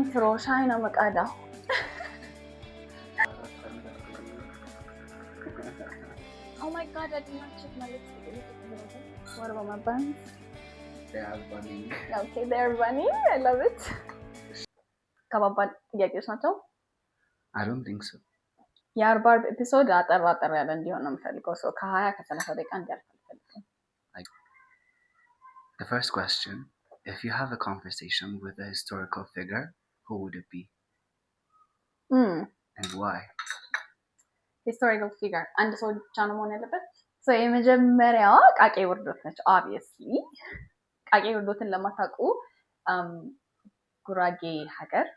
intro shine maqada. Oh my god, I did not check my lipstick. What about my buns? They are running. Okay, they're running. I love it. ከባባድ ጥያቄዎች ናቸው? I don't think so. የአርባርብ ኤፒሶድ አጠር ያለ እንዲሆን ነው የምፈልገው። ሰው ከ20 ከ30 ደቂቃ እንዲያልፍ አልፈልግም። The first question, if you have a conversation with a historical figure, who would it be? And why? Historical figure. አንድ ሰው ብቻ ነው መሆን ያለበት? So የመጀመሪያዋ ቃቄ ውርዶት ነች obviously. ቃቄ ውርዶትን ለማታውቁ ጉራጌ ሀገር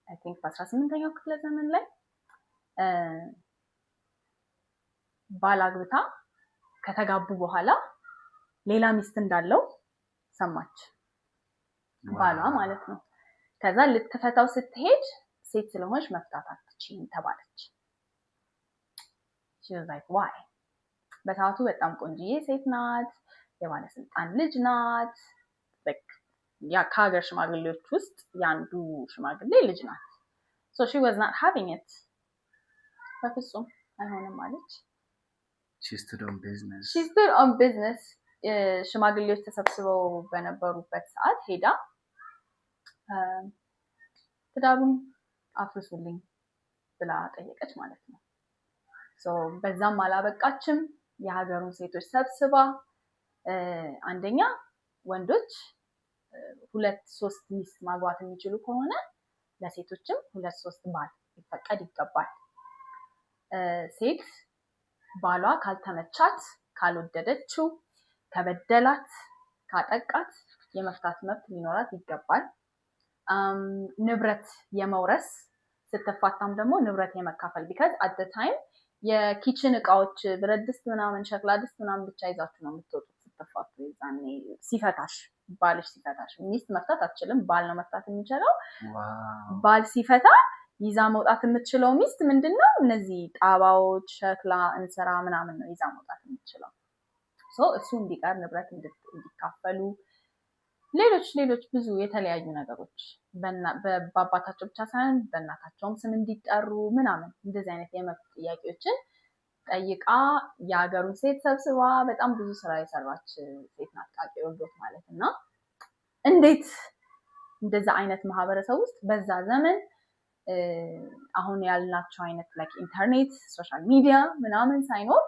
I think በ18ኛው ክፍለ ዘመን ላይ ባላግብታ ከተጋቡ በኋላ ሌላ ሚስት እንዳለው ሰማች። ባሏ ማለት ነው። ከዛ ልትፈታው ስትሄድ ሴት ስለሆነች መፍታት አትችይም ተባለች። she was like why? በታቱ በጣም ቆንጆዬ ሴት ናት፣ የባለስልጣን ልጅ ናት። ያ ከሀገር ሽማግሌዎች ውስጥ ያንዱ ሽማግሌ ልጅ ናት። so she was not having it. በፍጹም አይሆንም አለች። She stood on business. ሽማግሌዎች ተሰብስበው በነበሩበት ሰዓት ሄዳ ትዳሩን አፍርሱልኝ ብላ ጠየቀች ማለት ነው። so በዛም አላበቃችም። የሀገሩን ሴቶች ሰብስባ አንደኛ ወንዶች 2-3 ሚስት ማግባት የሚችሉ ከሆነ ለሴቶችም 2-3 ባል ይፈቀድ ይገባል። ሴት ባሏ ካልተመቻት፣ ካልወደደችው፣ ከበደላት፣ ካጠቃት የመፍታት መብት ሊኖራት ይገባል። ንብረት የመውረስ ስትፋታም ደግሞ ንብረት የመካፈል because at the time የኪችን እቃዎች ብረት ድስት ምናምን ሸክላ ድስት ምናምን ብቻ ይዛችሁ ነው የምትወጡት ስትፋቱ። ይዛኔ ሲፈታሽ ባልሽ ሲፈታሽ ሚስት መፍታት አትችልም፣ ባል ነው መፍታት የሚችለው። ባል ሲፈታ ይዛ መውጣት የምትችለው ሚስት ምንድነው እነዚህ ጣባዎች፣ ሸክላ፣ እንስራ ምናምን ነው ይዛ መውጣት የምትችለው። so እሱ እንዲቀር ንብረት እንዲካፈሉ ሌሎች ብዙ የተለያዩ ነገሮች በአባታቸው ብቻ ሳይሆን በእናታቸውም ስም እንዲጠሩ ምናምን እንደዚህ አይነት የመብት ጥያቄዎችን ጠይቃ የሀገሩን ሴት ሰብስባ በጣም ብዙ ስራ የሰራች ሴት ናት ቃቄ ውርዶት ማለት እና እንዴት እንደዛ አይነት ማህበረሰብ ውስጥ በዛ ዘመን አሁን ያልናቸው አይነት like ኢንተርኔት፣ ሶሻል ሚዲያ ምናምን ሳይኖር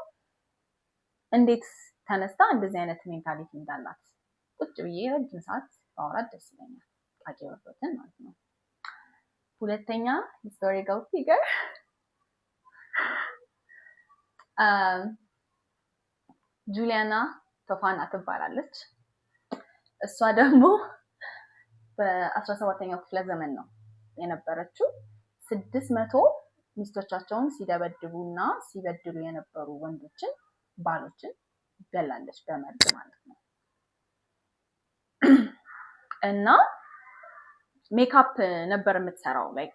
እንዴት ተነስታ እንደዚህ አይነት ሜንታሊቲ እንዳላት ቁጭ ብዬ ረጅም ሰዓት ባወራት ደስ ይለኛል። ቃቄ ውርዶትን ማለት ነው። ሁለተኛ historical figure ጁሊያና ቶፋና ትባላለች። እሷ ደግሞ በ17ኛው ክፍለ ዘመን ነው የነበረችው። 600 ሚስቶቻቸውን ሲደበድቡና ሲበድሉ የነበሩ ወንዶችን ባሎችን ገላለች በመርዝ ማለት ነው። እና ሜካፕ ነበር የምትሰራው like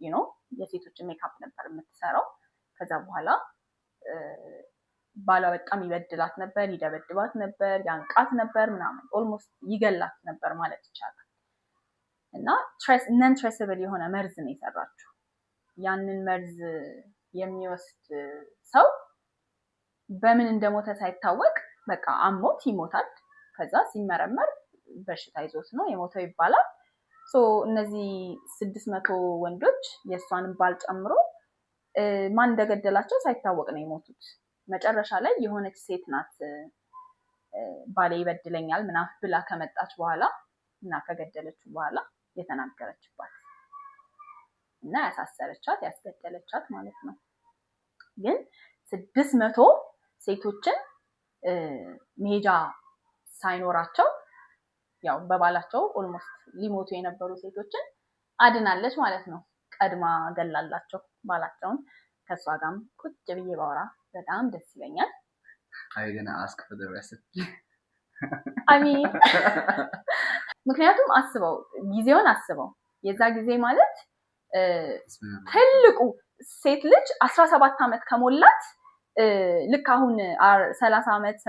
you know የሴቶችን ሜካፕ ነበር የምትሰራው። ከዛ በኋላ ባሏ በጣም ይበድላት ነበር፣ ይደበድባት ነበር፣ ያንቃት ነበር ምናምን ኦልሞስት ይገላት ነበር ማለት ይቻላል። እና ነን ትሬሰብል የሆነ መርዝ ነው የሰራችው። ያንን መርዝ የሚወስድ ሰው በምን እንደሞተ ሳይታወቅ በቃ አሞት ይሞታል። ከዛ ሲመረመር በሽታ ይዞት ነው የሞተው ይባላል። so እነዚህ 600 ወንዶች የሷንም ባል ጨምሮ ማን እንደገደላቸው ሳይታወቅ ነው የሞቱት። መጨረሻ ላይ የሆነች ሴት ናት ባሌ ይበድለኛል ምናምን ብላ ከመጣች በኋላ እና ከገደለችው በኋላ የተናገረችባት እና ያሳሰረቻት ያስገደለቻት ማለት ነው። ግን 600 ሴቶችን መሄጃ ሳይኖራቸው ያው በባላቸው ኦልሞስት ሊሞቱ የነበሩ ሴቶችን አድናለች ማለት ነው። ቀድማ ገላላቸው ባላቸውን። ከሷ ጋርም ቁጭ ብዬ ባወራ በጣም ደስ ይለኛል። Are you gonna ask for the recipe? I mean ምክንያቱም አስበው ጊዜውን አስበው የዛ ጊዜ ማለት ትልቁ ሴት ልጅ 17 ዓመት ከሞላት ልክ አሁን 30 ዓመት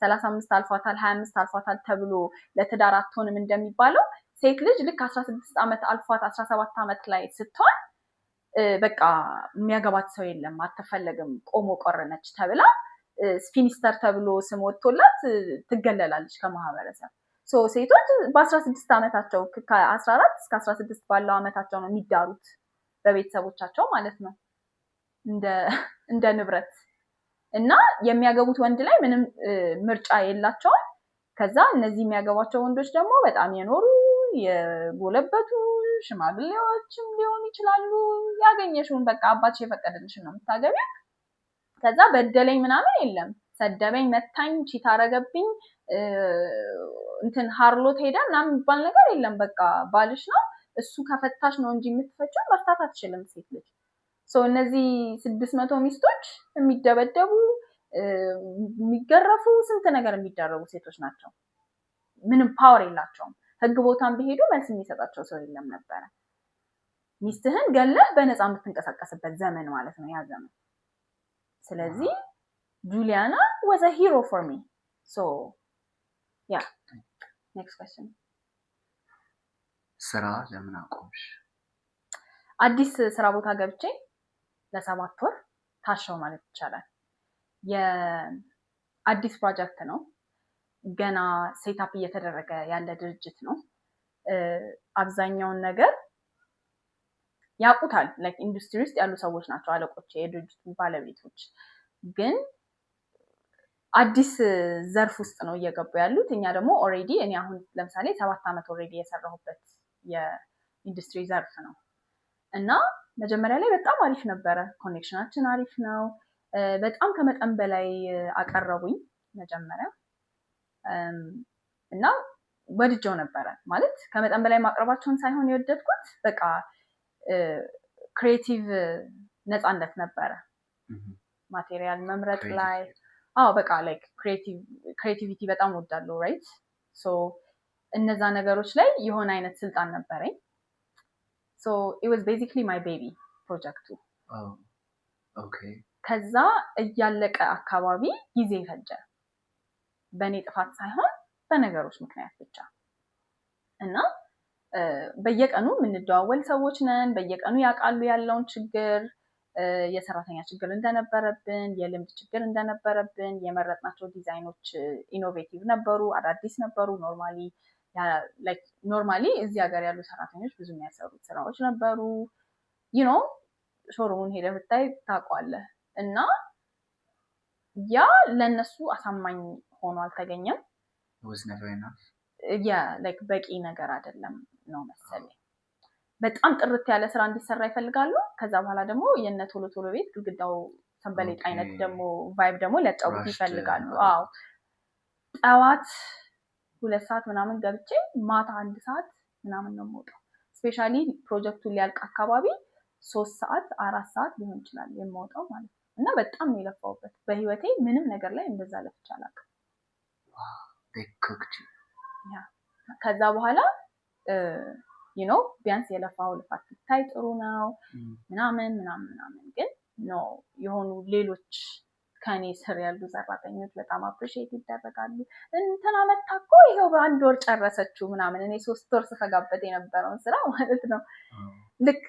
35 አልፏታል 25 አልፏታል ተብሎ ለትዳር አትሆንም እንደሚባለው ሴት ልጅ ልክ 16 ዓመት አልፏት 17 ዓመት ላይ ስትሆን በቃ የሚያገባት ሰው የለም አትፈለግም ቆሞ ቆረነች ተብላ ስፒኒስተር ተብሎ ስም ወጥቶላት ትገለላለች ከማህበረሰብ። ሴቶች በ16 ዓመታቸው ከ14 እስከ 16 ባለው ዓመታቸው ነው የሚዳሩት በቤተሰቦቻቸው ማለት ነው እንደ ንብረት እና የሚያገቡት ወንድ ላይ ምንም ምርጫ የላቸውም። ከዛ እነዚህ የሚያገቧቸው ወንዶች ደግሞ በጣም የኖሩ የጎለበቱ ሽማግሌዎችም ሊሆኑ ይችላሉ። ያገኘሽውን በቃ አባትሽ የፈቀደልሽን ነው የምታገቢው። ከዛ በደለኝ ምናምን የለም። ሰደበኝ፣ መታኝ፣ ቺት አረገብኝ፣ እንትን ሃርሎት ሄደ ምናምን የሚባል ነገር የለም። በቃ ባልሽ ነው እሱ ከፈታሽ ነው እንጂ የምትፈጪው መፍታት አትችልም ሴት ልጅ። እነዚህ 600 ሚስቶች የሚደበደቡ የሚገረፉ ስንት ነገር የሚደረጉ ሴቶች ናቸው። ምንም ፓወር የላቸውም። ህግ ቦታም ቢሄዱ መልስ የሚሰጣቸው ሰው የለም ነበረ። ሚስትህን ገለህ በነፃ የምትንቀሳቀስበት ዘመን ማለት ነው ያ ዘመን። ስለዚህ ጁሊያና was a hero for me. So yeah, next question. ስራ ለምን አቆምሽ? አዲስ ስራ ቦታ ገብቼ ለ7 ወር ታሸው ማለት ይቻላል። የአዲስ ፕሮጀክት ነው። ገና ሴታፕ እየተደረገ ያለ ድርጅት ነው። አብዛኛውን ነገር ያውቁታል። ላይክ ኢንዱስትሪ ውስጥ ያሉ ሰዎች ናቸው አለቆች፣ የድርጅቱ ባለቤቶች። ግን አዲስ ዘርፍ ውስጥ ነው እየገቡ ያሉት። እኛ ደግሞ ኦሬዲ እኔ አሁን ለምሳሌ 7 ዓመት ኦሬዲ የሰራሁበት የኢንዱስትሪ ዘርፍ ነው እና መጀመሪያ ላይ በጣም አሪፍ ነበረ። ኮኔክሽናችን አሪፍ ነው። በጣም ከመጠን በላይ አቀረቡኝ መጀመሪያ እና ወድጀው ነበረ። ማለት ከመጠን በላይ ማቅረባቸውን ሳይሆን የወደድኩት በቃ ክሬቲቭ ነፃነት ነበረ። ማቴሪያል መምረጥ ላይ በቃ ላይክ ክሬቲቪቲ በጣም ወዳለሁ ራይት። እነዛ ነገሮች ላይ የሆነ አይነት ስልጣን ነበረኝ። it was basically my baby ፕሮጀክቱ። ከዛ እያለቀ አካባቢ ጊዜ ፈጀ። በእኔ ጥፋት ሳይሆን በነገሮች ምክንያት ብቻ እና በየቀኑ የምንደዋወል ሰዎች ነን። በየቀኑ ያውቃሉ ያለውን ችግር፣ የሰራተኛ ችግር እንደነበረብን፣ የልምድ ችግር እንደነበረብን። የመረጥናቸው ዲዛይኖች ኢኖቬቲቭ ነበሩ፣ አዳዲስ ነበሩ። ኖርማሊ እዚህ ሀገር ያሉ ሰራተኞች ብዙ የሚያሰሩት ስራዎች ነበሩ። ሾሩሙን ሄደህ ብታይ ታውቀዋለህ። እና ያ ለነሱ አሳማኝ ሆኖ አልተገኘም። በቂ ነገር አይደለም ነው መሰለኝ። በጣም ጥርት ያለ ስራ እንዲሰራ ይፈልጋሉ። ከዛ በኋላ ደግሞ የነ ቶሎ ቶሎ ቤት ግድግዳው ሰንበሌጥ አይነት ደግሞ ቫይብ ደግሞ ሊያጫውቱ ይፈልጋሉ። ጠዋት 2 ሰዓት ምናምን ገብቼ ማታ 1 ሰዓት ምናምን ነው የምወጣው። ስፔሻሊ ፕሮጀክቱን ሊያልቅ አካባቢ 3 ሰዓት 4 ሰዓት ሊሆን ይችላል የምወጣው ማለት ነው። እና በጣም ነው የለፋውበት። በህይወቴ ምንም ነገር ላይ እንደዛ ለፍቼ አላውቅም። ከዛ በኋላ ቢያንስ የለፋው ልፋት ሲታይ ጥሩ ነው ምናምን ምናምን ምናምን። ግን የሆኑ ሌሎች ከኔ ስር ያሉ ሰራተኞች በጣም አፕሪሺየት ይደረጋሉ። እንትና መታ እኮ ይሄው በ1 ወር ጨረሰችው ምናምን። እኔ 3 ወር ስፈጋበት የነበረውን ስራ ማለት ነው ልክ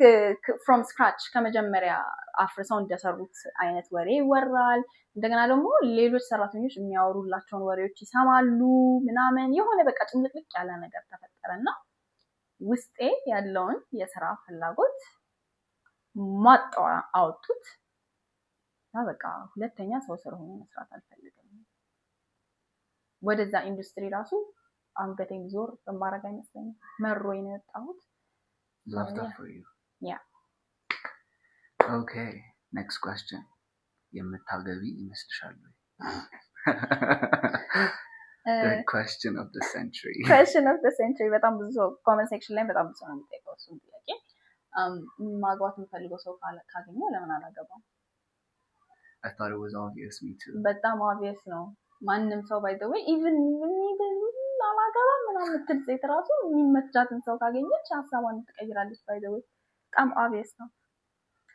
ፍሮም ስክራች ከመጀመሪያ አፍርሰው እንደሰሩት አይነት ወሬ ይወራል። እንደገና ደግሞ ሌሎች ሰራተኞች የሚያወሩላቸውን ወሬዎች ይሰማሉ ምናምን። የሆነ በቃ ጭምልቅልቅ ያለ ነገር ተፈጠረና ውስጤ ያለውን የስራ ፍላጎት ማጣው አወጡት። በቃ ሁለተኛ ሰው ስር ሆኜ መስራት አልፈልግም። ወደዛ ኢንዱስትሪ ራሱ አንገቴን ዞር በማረግ አይመስለኝም። መሮኝ ነው የወጣሁት። Love that for you. Yeah. Okay, next question. የምታገቢ ይመስልሻል? The question of the century. Question of the century. በጣም ብዙ comment section ላይ በጣም ብዙ ነው የሚጠይቀው እሱን ጥያቄ። ማግባት የምፈልገው ሰው ካገኘው ለምን አላገባም? I thought it was obvious, me too. በጣም obvious ነው። ማንም ሰው by the way even አላገባም ምናምን የምትል ሴት ራሱ የሚመቻትን ሰው ካገኘች ሀሳቧን ትቀይራለች። by the way በጣም obvious ነው።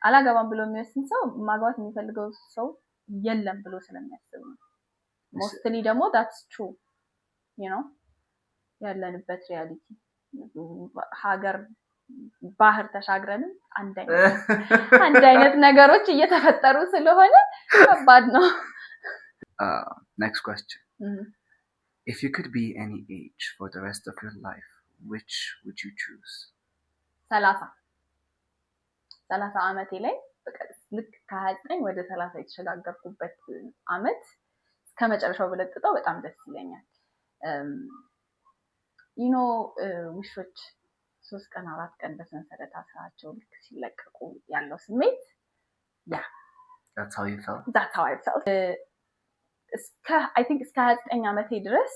አላገባም ብሎ የሚወስን ሰው ማግባት የሚፈልገው ሰው የለም ብሎ ስለሚያስብ ነው። ሞስትሊ ደግሞ that's true you know ያለንበት ሪያሊቲ ሀገር ባህር ተሻግረንም አንድ አይነት ነገሮች እየተፈጠሩ ስለሆነ ከባድ ነው next question if you could be any age for the rest of your life which would you choose 30 ዓመቴ ላይ ልክ ከ29 ወደ 30 የተሸጋገርኩበት አመት ከመጨረሻው ብለጥጠው በጣም ደስ ይለኛል you know ውሾች 3 ቀን 4 ቀን በሰንሰለት አስራቸው ልክ ሲለቀቁ ያለው ስሜት that's how you felt I think እስከ 29 ዓመቴ ድረስ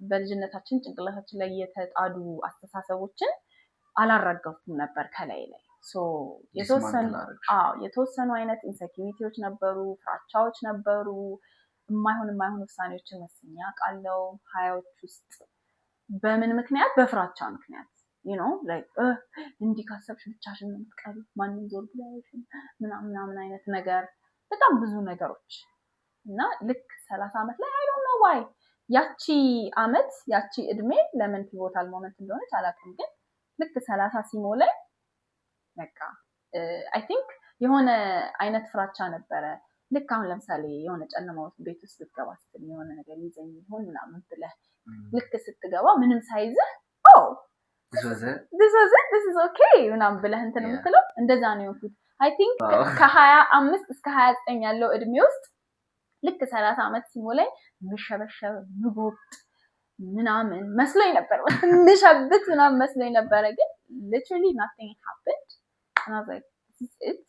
በልጅነታችን ጭንቅላታችን ላይ የተጣዱ አስተሳሰቦችን አላረጋግኩም ነበር ከላይ ላይ so የተወሰኑ አይነት ኢንሴኪዩሪቲዎች ነበሩ ፍራቻዎች ነበሩ የማይሆን ውሳኔዎችን ወስኜ አውቃለሁ ሀያዎች ውስጥ በምን ምክንያት በፍራቻ ምክንያት you know like እንዲህ ካሰብሽ ብቻሽን ነው የምትቀሪ ማንንም ዞር ብለሽ ምናምን አይነት ነገር በጣም ብዙ ነገሮች እና ልክ 30 ዓመት ላይ I don't know why ያቺ አመት ያቺ እድሜ ለምን ፒቮታል ሞመንት እንደሆነች አላውቅም ግን ልክ 30 ሲሞላኝ በቃ I think የሆነ አይነት ፍራቻ ነበረ ልክ አሁን ለምሳሌ የሆነ ጨለማ ውስጥ ቤት ውስጥ ልትገባ ስትል የሆነ ነገር ይዘኝ ይሆን ምናምን ብለህ ልክ ስትገባ ምንም ሳይዝህ this is okay ምናምን ብለህ እንትን የምትለው እንደዛ ነው የሆንኩት I think ከ25 እስከ 29 ያለው እድሜ ውስጥ ልክ 30 ዓመት ሲሞላኝ ምሸበሸብ ምጎጥ ምናምን መስሎኝ ነበር ምሸብት ምናምን መስሎኝ ነበር ግን literally nothing happened and I was like this is it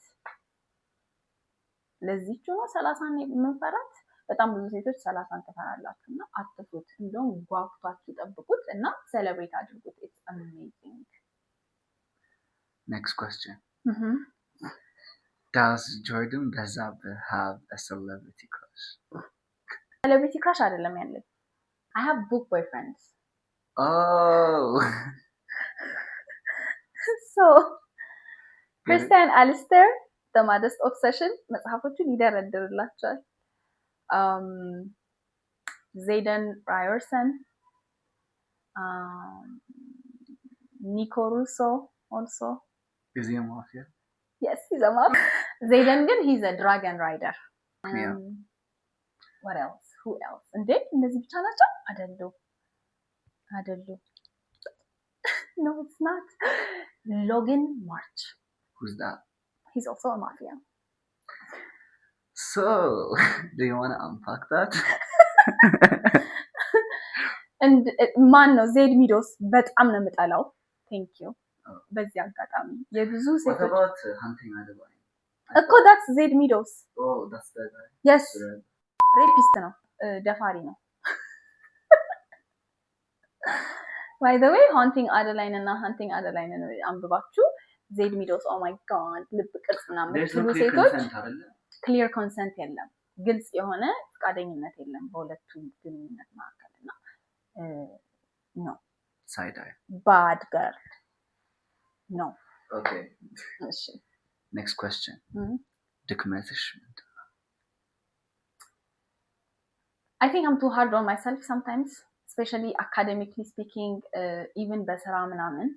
ለዚህቹ ነው 30 ነው የምንፈራት በጣም ብዙ ሴቶች 30 ተፈራላችሁና አትፍሩት እንደውም ጓጉታችሁ ጠብቁት እና ሴሌብሬት አድርጉት it's amazing next question does Jordan Bezabe have a celebrity crush አይደለም ያለኝ I have book boyfriends so Christian Alistair the Modest Obsession መጽሐፎቹን ይደረድርላችኋል Zayden Ryerson Nico Russo also is he a mafia yes he's a mafia Zayden ግን he's a dragon rider what else who else እንዴ እነዚህ ብቻ ናቸው አይደሉ no it's not Logan March who's that he's also a mafia so do you want to unpack that and man no Zed Meadows በጣም ነው የምጠላው thank you በዚህ አጋጣሚ የብዙ ሴቶች what about Hunting Adeline እኮ that's Zed Meadows that's the guy yes rapist ነው ደፋሪ ነው by the way Hunting Adeline እና Hunting Adeline ነው አንብባችሁ Zed Meadows oh my god ልብ ቅርጽ ምናምን ብዙ ሴቶች clear consent የለም ግልጽ የሆነ ፈቃደኝነት የለም በሁለቱ ግንኙነት መካከልና no side eye bad girl no okay next question ድክመትሽ I think I'm too hard on myself sometimes especially academically speaking even በስራ ምናምን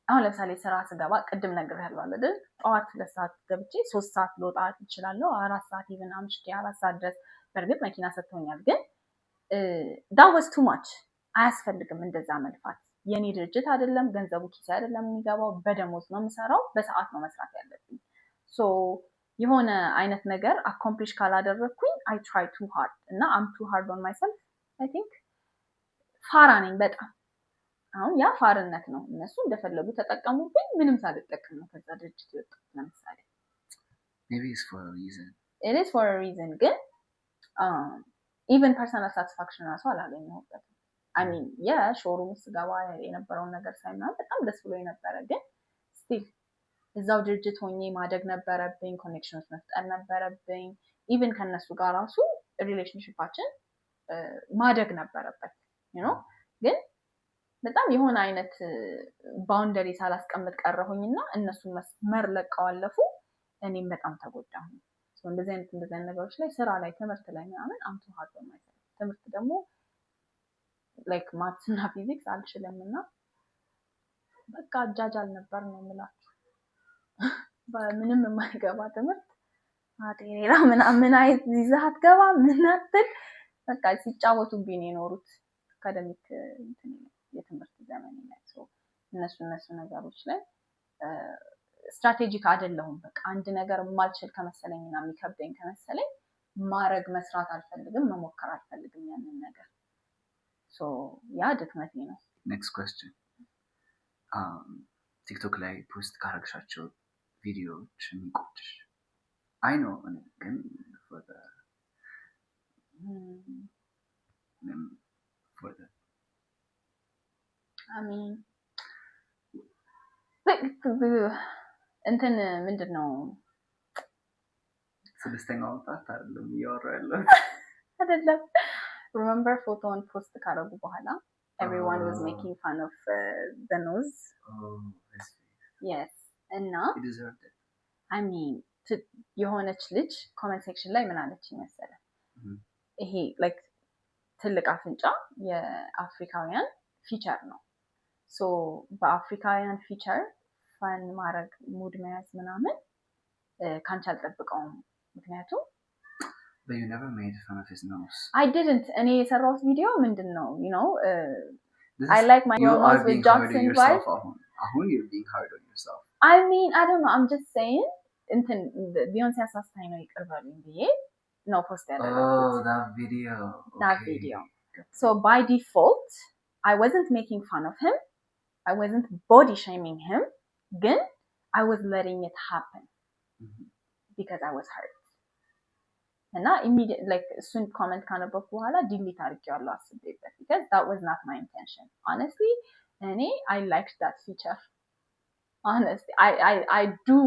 አሁን ለምሳሌ ስራ ስገባ ቅድም ነግሬያለሁ አይደል ጠዋት 2 ሰዓት ገብቼ 3 ሰዓት ልወጣ እችላለሁ 4 ሰዓት even አምሽቼ 4 ሰዓት ድረስ በርግጥ መኪና ሰጥቶኛል ግን that was too much አያስፈልግም እንደዛ መልፋት የኔ ድርጅት አይደለም ገንዘቡ ኪስ አይደለም የሚገባው በደሞዝ ነው የምሰራው በሰዓት ነው መስራት ያለብኝ so የሆነ አይነት ነገር accomplish ካላደረኩኝ I try too hard እና I'm too hard on myself I think ፋራ ነኝ በጣም አሁን ያ ፋርነት ነው እነሱ እንደፈለጉ ተጠቀሙብኝ ምንም ሳልጠቀም ነው ከዛ ድርጅት ይወጣ ለምሳሌ maybe it's for a reason it is for a reason ግን even personal satisfaction አሰው አላገኘሁበት I mean yeah showroom ስገባ የነበረው ነገር ሳይና በጣም ደስ ብሎኝ ነበር ግን still እዛው ድርጅት ሆኜ ማደግ ነበረብኝ ኮኔክሽንስ መፍጠር ነበረብኝ even ከነሱ ጋር ራሱ ሪሌሽንሺፓችን ማደግ ነበረበት you know ግን በጣም የሆነ አይነት ባውንደሪ ሳላስቀምጥ ቀረሁኝና እነሱ መስመር ለቀው አለፉ እኔም በጣም ተጎዳሁ so እንደዚህ አይነት ነገሮች ላይ ስራ ላይ ትምህርት ላይ ምናምን አምቱ ሀርድ ማለት ነው። ትምህርት ደግሞ ላይክ ማትስ እና ፊዚክስ አልችልም እና በቃ አጃጃል ነበር ነው የምላችሁ። ምንም የማይገባ ትምህርት አጤራ ምናምን አይት ይዘህ አትገባ ምን አትል በቃ ሲጫወቱብኝ የኖሩት አካዳሚክ የትምህርት ዘመን ላይ እነሱ ነገሮች ላይ ስትራቴጂክ አይደለሁም። በቃ አንድ ነገር የማልችል ከመሰለኝና የሚከብደኝ ከመሰለኝ መስራት አልፈልግም፣ መሞከር አልፈልግም ያንን ነገር። ያ ድክመቴ ነው። ኔክስት ኩዌስችን ቲክቶክ ላይ ፖስት ካረግሻቸው ቪዲዮዎች የሚቆጭሽ? አይ ነው ግን እንትን ምንድን ነው ስድስተኛው ወጣት አይደለም እያወራ ያለው አይደለም። remember ፎቶውን ፖስት ካረጉ በኋላ everyone was making fun of the nose. Yes. እና I mean የሆነች ልጅ ኮሜንት ሴክሽን ላይ ምን አለች መሰለ ይሄ ላይክ ትልቅ አፍንጫ የአፍሪካውያን ፊቸር ነው። በአፍሪካውያን ፊቸር ፋን ማድረግ ሙድ መያዝ ምናምን ካንቺ አልጠብቀውም። ምክንያቱም But you never made fun of his nose. I didn't. እኔ የሰራሁት ቪዲዮ ምንድን ነው I like my nose with Jackson vibe. አሁን you're being hard on yourself. I mean, I don't know. I'm just saying እንትን ቢዮንሴ አሳስታኝ ነው ይቅር በሉኝ ብዬ ነው ፖስት ያደረኩት። That video. That video. So by default, I wasn't making fun of him. I wasn't body shaming him. ግን I was letting it happen because I was hurt. እና immediate like እሱን ኮሜንት ካነበብኩ በኋላ ዲሊት አድርጌዋለሁ አስቤበት because that was not my intention. Honestly, I liked that feature. Honestly, I do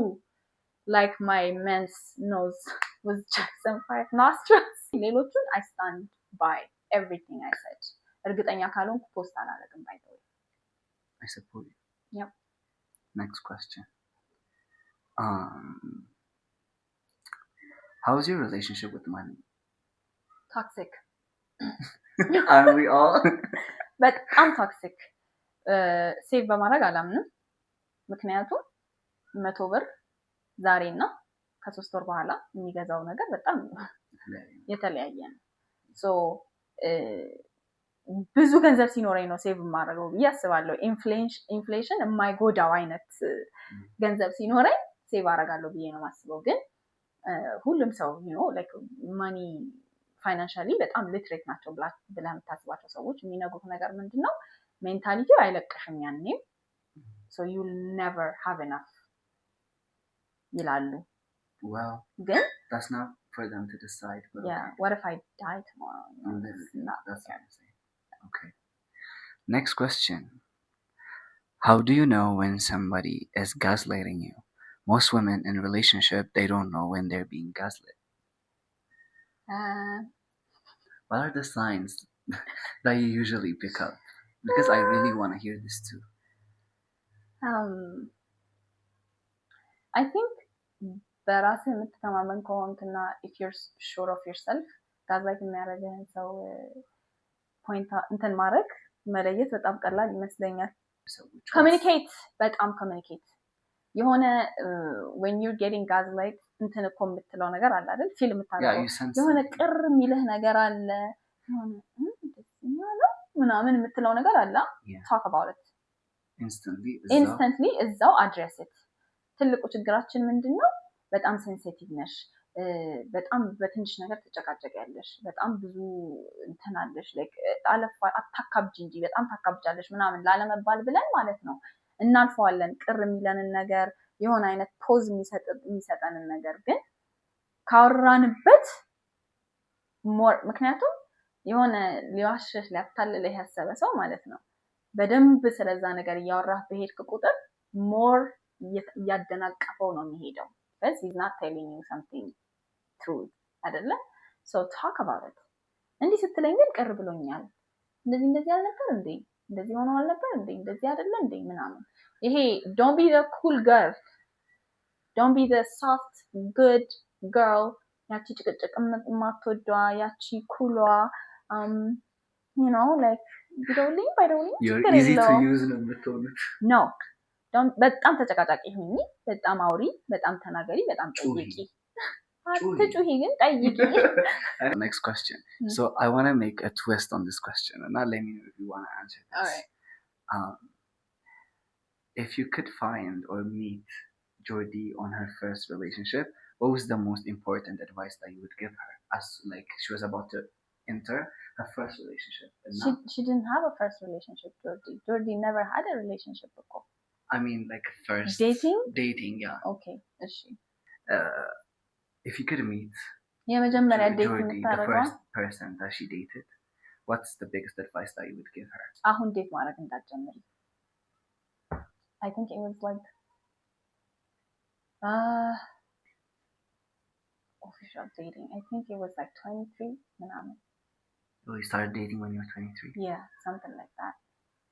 like my men's nose with Jackson 5 nostrils. ሌሎቹን I stand by everything I said. እርግጠኛ ካልሆንኩ ፖስት አላደርግም by the way. I support you. Yep. Next question. How's your relationship with money? Toxic. Aren't we all? But I'm toxic. ሴቭ በማድረግ አላምንም። ምክንያቱም 100 ብር ዛሬና ከ3 ወር በኋላ የሚገዛው ነገር በጣም የተለያየ ነው። ብዙ ገንዘብ ሲኖረኝ ነው ሴቭ የማደርገው ብዬ አስባለሁ። ኢንፍሌሽን የማይጎዳው አይነት ገንዘብ ሲኖረኝ ሴቭ አደርጋለሁ ብዬ ነው የማስበው። ግን ሁሉም ሰው like money financially በጣም ሊትሬት ናቸው ብለህ የምታስባቸው ሰዎች የሚነግሩት ነገር ምንድነው? ሜንታሊቲው አይለቅሽም ያኔ so you'll never have enough ይላሉ። Well, ግን that's not for them to decide. But yeah, okay. What if I die tomorrow? That's what I'm saying. Okay. Next question. How do you know when somebody is gaslighting you? Most women in relationship, they don't know when they're being gaslit. What are the signs that you usually pick up? Because I really want to hear this too. I think በራስህ የምትተማመን ከሆንክና if you're sure of yourself ጋዝላይት የሚያደርግህን ሰው ፖይንት እንትን ማድረግ መለየት በጣም ቀላል ይመስለኛል። ኮሚኒኬት በጣም ኮሚኒኬት የሆነ when you're getting gaslight እንትን እኮ የምትለው ነገር አለ አይደል? ፊልም የምታደርገው የሆነ ቅር የሚልህ ነገር አለ የሆነ ምናምን የምትለው ነገር አለ። talk about it instantly እዛው address it። ትልቁ ችግራችን ምንድነው? በጣም ሴንሲቲቭ ነሽ፣ በጣም በትንሽ ነገር ተጨቃጨቂያለሽ፣ በጣም ብዙ እንትናለሽ like አለፋ አታካብጂ እንጂ በጣም ታካብጃለሽ ምናምን ላለመባል ብለን ማለት ነው እናልፈዋለን። ቅር የሚለንን ነገር የሆነ አይነት ፖዝ የሚሰጠንን ነገር ግን ካወራንበት ሞር ምክንያቱም የሆነ ሊዋሽሽ ሊያታልልህ ያሰበ ሰው ማለት ነው በደንብ ስለዛ ነገር እያወራህ በሄድክ ቁጥር ሞር እያደናቀፈው ነው የሚሄደው። because he's not telling you something true አይደለ? so talk about it። እንዲህ ስትለኝ ግን ቅር ብሎኛል፣ እንደዚህ አልነበር እንዴ፣ እንደዚህ ሆኖ አልነበር እንዴ፣ እንደዚህ አይደለ እንዴ ምናምን። ይሄ don't be the cool girl, don't be the soft good girl ያቺ ጭቅጭቅ የማትወዷ ያቺ ኩሏ you know like ቢደውልኝ ባይደውልኝ ችግር easy to የለውም use ነው የምትሆኑት። no በጣም ተጨቃጫቂ ሁኚ፣ በጣም አውሪ፣ በጣም ተናገሪ፣ በጣም ጠይቂ። አትጩሂ ግን ጠይቂ። Next question. So I want to make a twist on this question and not let me know if you want to answer this. All right. If you could find or meet Jordi on her first relationship, what was the most important advice that you would give her as like she was about to enter her first relationship? She didn't have a first relationship, Jordi. Jordi never had a relationship before. I mean like first dating, yeah. Okay, is she? If you could meet Jordi, the first person that she dated, what's the biggest advice that you would give her? አሁን ዴት ማድረግ እንዳትጀምሪ. I think it was like official dating. I think it was like 23 ምናምን. So you started dating when you were 23? Yeah, something like that.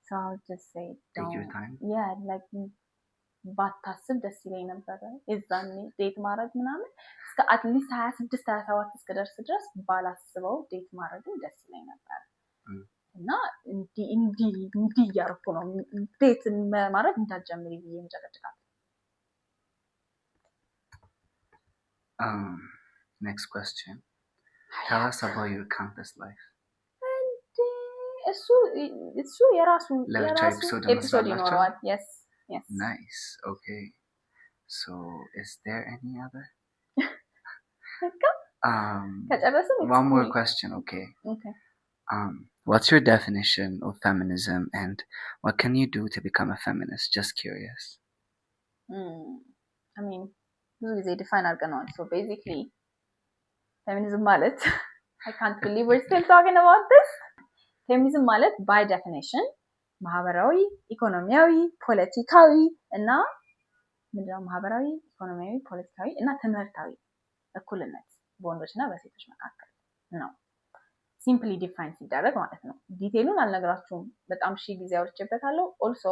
So I'll just say take your time. Yeah, like ባታስብ ደስ ይለኝ ነበረ እዛኔ ዴት ማድረግ ምናምን እስከ አትሊስት 26 27 እስከደርስ ድረስ ባላስበው ዴት ማድረግ ደስ ይለኝ ነበር እና እንዲ ያርኩ ነው ዴት ማድረግ እንዳትጀምሪ ብዬ እንጨቀጭቃለሁ። Next question. Tell us about your campus life. እሱ የራሱ ኤፒሶድ ይኖረዋል። Yes. Nice. Okay. So, is there any other? One more question. Okay. What's your definition of feminism, and what can you do to become a feminist? Just curious. I mean, ብዙ ጊዜ define አድርገናል. So basically, feminism ማለት I can't believe we're still talking about this. Feminism ማለት by definition ማህበራዊ፣ ኢኮኖሚያዊ፣ ፖለቲካዊ እና ምንድነው ማህበራዊ፣ ኢኮኖሚያዊ፣ ፖለቲካዊ እና ትምህርታዊ እኩልነት በወንዶችና በሴቶች መካከል ነው። ሲምፕሊ ዲፋይን ሲደረግ ማለት ነው። ዲቴይሉን አልነግራችሁም፣ በጣም ጊዜ አውርቼበታለሁ። ኦልሶ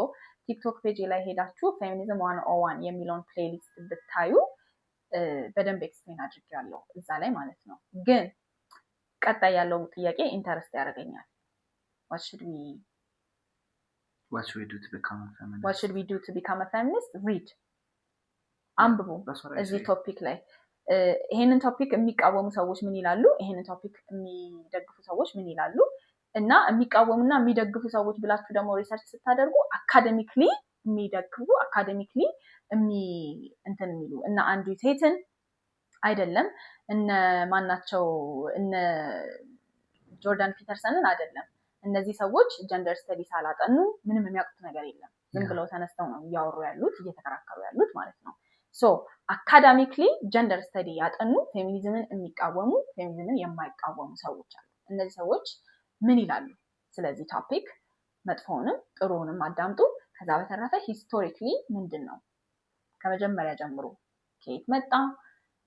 ቲክቶክ ፔጅ ላይ ሄዳችሁ ፌሚኒዝም 101 የሚለውን ፕሌሊስት ብታዩ በደንብ ኤክስፕሌን አድርጌያለሁ እዛ ላይ ማለት ነው። ግን ቀጣይ ያለው ጥያቄ ኢንተረስት ያደርገኛል። What should we do to become a feminist? What should we do to become a feminist? Read. አንብቡ እዚህ ቶፒክ ላይ ይሄንን ቶፒክ የሚቃወሙ ሰዎች ምን ይላሉ? ይሄንን ቶፒክ የሚደግፉ ሰዎች ምን ይላሉ? እና የሚቃወሙና የሚደግፉ ሰዎች ብላችሁ ደግሞ ሪሰርች ስታደርጉ አካዴሚክሊ የሚደግፉ አካዴሚክሊ እንትን የሚሉ እና አንዱ ሴትን አይደለም እነ ማናቸው እነ ጆርዳን ፒተርሰንን አይደለም። እነዚህ ሰዎች ጀንደር ስተዲስ አላጠኑ፣ ምንም የሚያውቁት ነገር የለም። ዝም ብለው ተነስተው ነው እያወሩ ያሉት እየተከራከሩ ያሉት ማለት ነው። ሶ አካዳሚክሊ ጀንደር ስተዲ ያጠኑ ፌሚኒዝምን የሚቃወሙ ፌሚኒዝምን የማይቃወሙ ሰዎች አሉ። እነዚህ ሰዎች ምን ይላሉ ስለዚህ ቶፒክ? መጥፎውንም ጥሩውንም አዳምጡ። ከዛ በተረፈ ሂስቶሪክሊ ምንድነው ከመጀመሪያ ጀምሮ ከየት መጣ፣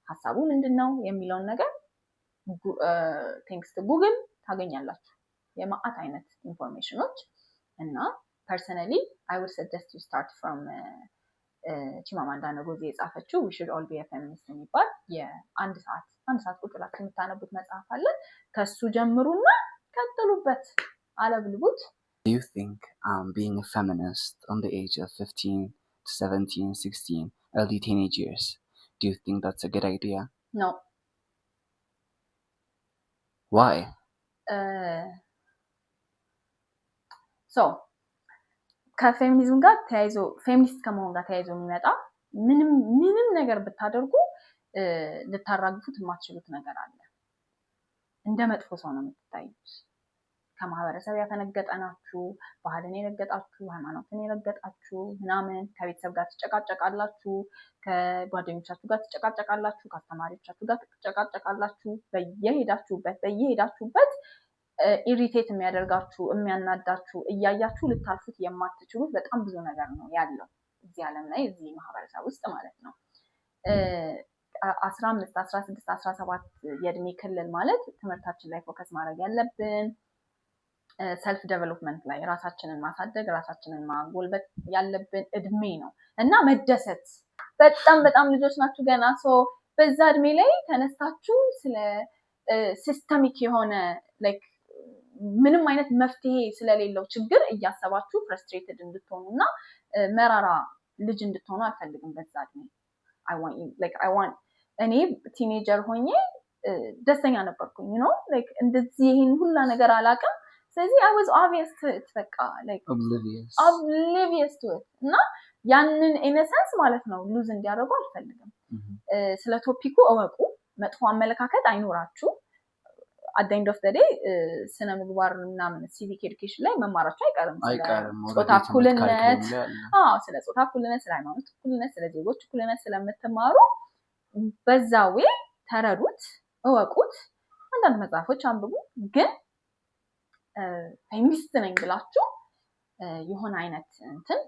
ሐሳቡ ምንድነው የሚለውን ነገር ቴንክስ ቱ ጉግል ታገኛላችሁ። የማአት አይነት ኢንፎርሜሽኖች እና ፐርሰናሊ I would suggest you start from ቺማማንዳ ነጎዚ የጻፈችው We Should All Be a Feminist የሚባል የአንድ ሰዓት ቁጭ ብላችሁ የምታነቡት መጽሐፍ አለ። ከሱ ጀምሩና ቀጥሉበት፣ አለብልቡት። Do you think being a feminist on the age of 15 to 17, 16, early teenage years, do you think that's a good idea? No. Why? So ከፌሚኒዝም ጋር ተያይዞ ፌሚኒስት ከመሆን ጋር ተያይዞ የሚመጣ ምንም ነገር ብታደርጉ ልታራግፉት የማትችሉት ነገር አለ። እንደ መጥፎ ሰው ነው የምትታዩት። ከማህበረሰብ ያፈነገጠ ናችሁ፣ ባህልን የረገጣችሁ፣ ሃይማኖትን የረገጣችሁ ምናምን፣ ከቤተሰብ ጋር ትጨቃጨቃላችሁ፣ ከጓደኞቻችሁ ጋር ትጨቃጨቃላችሁ፣ ከአስተማሪዎቻችሁ ጋር ትጨቃጨቃላችሁ። በየሄዳችሁበት ኢሪቴት የሚያደርጋችሁ የሚያናዳችሁ እያያችሁ ልታልፉት የማትችሉት በጣም ብዙ ነገር ነው ያለው እዚህ ዓለም ላይ እዚህ ማህበረሰብ ውስጥ ማለት ነው። 15 16 17 የእድሜ ክልል ማለት ትምህርታችን ላይ ፎከስ ማድረግ ያለብን ሰልፍ ዴቨሎፕመንት ላይ ራሳችንን ማሳደግ ራሳችንን ማጎልበት ያለብን እድሜ ነው እና መደሰት በጣም ልጆች ናችሁ ገና። ሶ በዛ እድሜ ላይ ተነስታችሁ ስለ ሲስተሚክ የሆነ ላይክ ምንም አይነት መፍትሄ ስለሌለው ችግር እያሰባችሁ ፍረስትሬትድ እንድትሆኑና መራራ ልጅ እንድትሆኑ አልፈልግም በዛ እድሜ። I want እኔ ቲኔጀር ሆኜ ደስተኛ ነበርኩኝ like እንደዚህ ይሄን ሁላ ነገር አላውቅም። ስለዚህ I was obvious to it በቃ like oblivious to it እና ያንን ኢነሰንስ ማለት ነው ሉዝ እንዲያደርጉ አልፈልግም። ስለ ቶፒኩ እወቁ፣ መጥፎ አመለካከት አይኖራችሁ። at the end of the day ስነ ምግባር ምናምን ሲቪክ ኤዱኬሽን ላይ መማራችሁ አይቀርም። ጾታ እኩልነት ስለ ጾታ እኩልነት፣ ስለ ሃይማኖት እኩልነት፣ ስለ ዜጎች እኩልነት ስለምትማሩ በዛው ተረዱት፣ እወቁት። አንዳንድ መጽሐፎች አንብቡ። ግን ፌሚኒስት ነኝ ብላችሁ የሆነ አይነት እንትን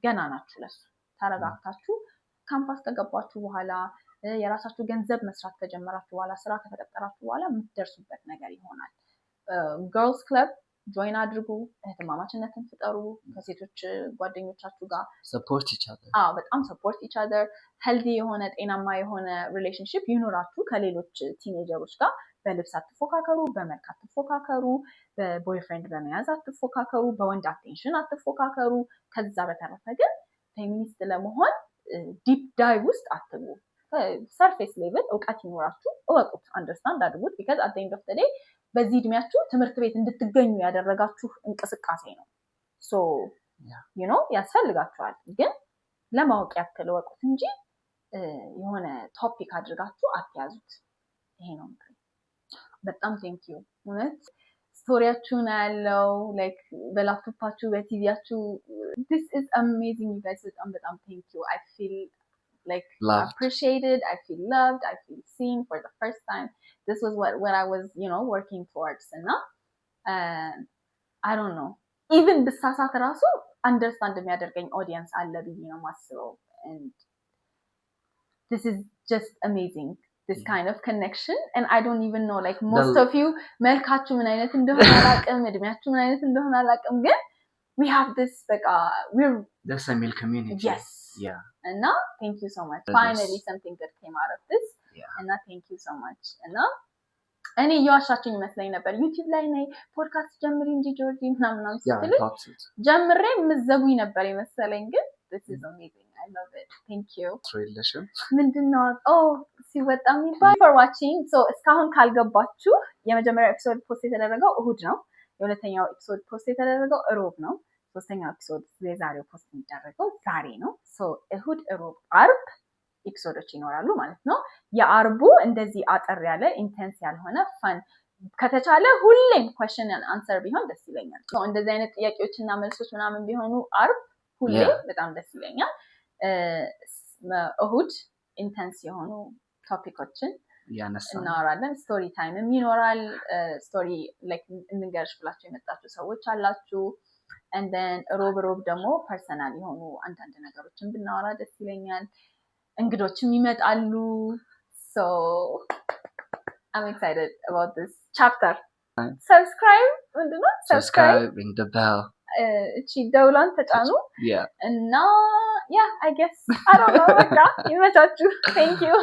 ገና ናችሁ ለሱ ተረጋግታችሁ ካምፓስ ከገባችሁ በኋላ የራሳችሁ ገንዘብ መስራት ከጀመራችሁ በኋላ ስራ ከተቀጠራችሁ በኋላ የምትደርሱበት ነገር ይሆናል። girls club ጆይን አድርጉ፣ እህትማማችነትን ፍጠሩ ከሴቶች ጓደኞቻችሁ ጋር። support each other በጣም support each other። healthy የሆነ ጤናማ የሆነ ሪሌሽንሺፕ ይኖራችሁ ከሌሎች ቲኔጀሮች ጋር። በልብስ አትፎካከሩ፣ በመልክ አትፎካከሩ፣ በቦይፍሬንድ በመያዝ አትፎካከሩ፣ በወንድ አቴንሽን አትፎካከሩ። ከዛ በተረፈ ግን ፌሚኒስት ለመሆን ዲፕ ዳይቭ ውስጥ አትግቡ። ሰርፌስ ሌቭል እውቀት ይኖራችሁ፣ እወቁት፣ አንደርስታንድ አድርጉት። ቢካዝ አት ዘ ኤንድ ኦፍ ዘ ዴይ በዚህ እድሜያችሁ ትምህርት ቤት እንድትገኙ ያደረጋችሁ እንቅስቃሴ ነው። ሶ ያስፈልጋችኋል። ግን ለማወቅ ያክል እወቁት እንጂ የሆነ ቶፒክ አድርጋችሁ አትያዙት። ይሄ ነው ምክሬ። በጣም ቴንክ ዩ እውነት ስቶሪያችሁን ያለው ላይክ በላፕቶፓችሁ በቲቪያችሁ this is amazing you guys። በጣም ቴንክ ዩ። I feel like loved. Appreciated, I feel loved, I feel seen for the first time. This was what I was working towards. And I don't know, even ብሳሳት ራሱ understand የሚያደርገኝ audience አለ ብዬ ነው ማስበው። And this is just amazing, this kind of connection. And I don't even know, like most of you መልካችሁ ምን አይነት እንደሆነ አላውቅም፣ እድሜያችሁ ምን አይነት እንደሆነ አላውቅም፣ ግን we have this we're the Samil community. Yes. Yeah. And now thank you so much. Finally something good came out of this. Yeah. And now thank you so much. And now እኔ እየዋሻችሁኝ ይመስለኝ ነበር ዩቲዩብ ላይ ነኝ ፖድካስት ጀምሪ እንጂ ጆርጂ ምናምን ስትል ጀምሬ ምዘቡኝ ነበር የመሰለኝ። ግን this is amazing. I love it. Thank you. ትሬለሽም ምንድነው ሲወጣ የሚባል for watching. So እስካሁን ካልገባችሁ የመጀመሪያው ኤፒሶድ ፖስት የተደረገው እሁድ ነው። የሁለተኛው ኤፒሶድ ፖስት የተደረገው እሮብ ነው። ሶስተኛው ኤፒሶድ የዛሬው ፖስት የሚደረገው ዛሬ ነው። ሶ እሁድ፣ እሮብ፣ አርብ ኤፒሶዶች ይኖራሉ ማለት ነው። የአርቡ እንደዚህ አጠር ያለ ኢንቴንስ ያልሆነ ፈን ከተቻለ ሁሌም question and answer ቢሆን ደስ ይለኛል። ሶ እንደዚህ አይነት ጥያቄዎችና መልሶች ምናምን ቢሆኑ አርብ ሁሌ በጣም ደስ ይለኛል። እሁድ ኢንቴንስ የሆኑ ቶፒኮችን እናወራለን። ስቶሪ ታይምም ይኖራል። ስቶሪ ላይክ እንንገርሽ ብላችሁ የመጣችሁ ሰዎች አላችሁ። and then ሮብ ደግሞ ፐርሰናል የሆኑ አንዳንድ ነገሮችን ብናወራ ደስ ይለኛል። እንግዶችም ይመጣሉ። so I'm excited about this chapter. subscribe ምንድነው? subscribe, ring the bell. እቺ ደውሏን ተጫኑ። Yeah. እና I guess I don't know ይመቻችሁ። thank you.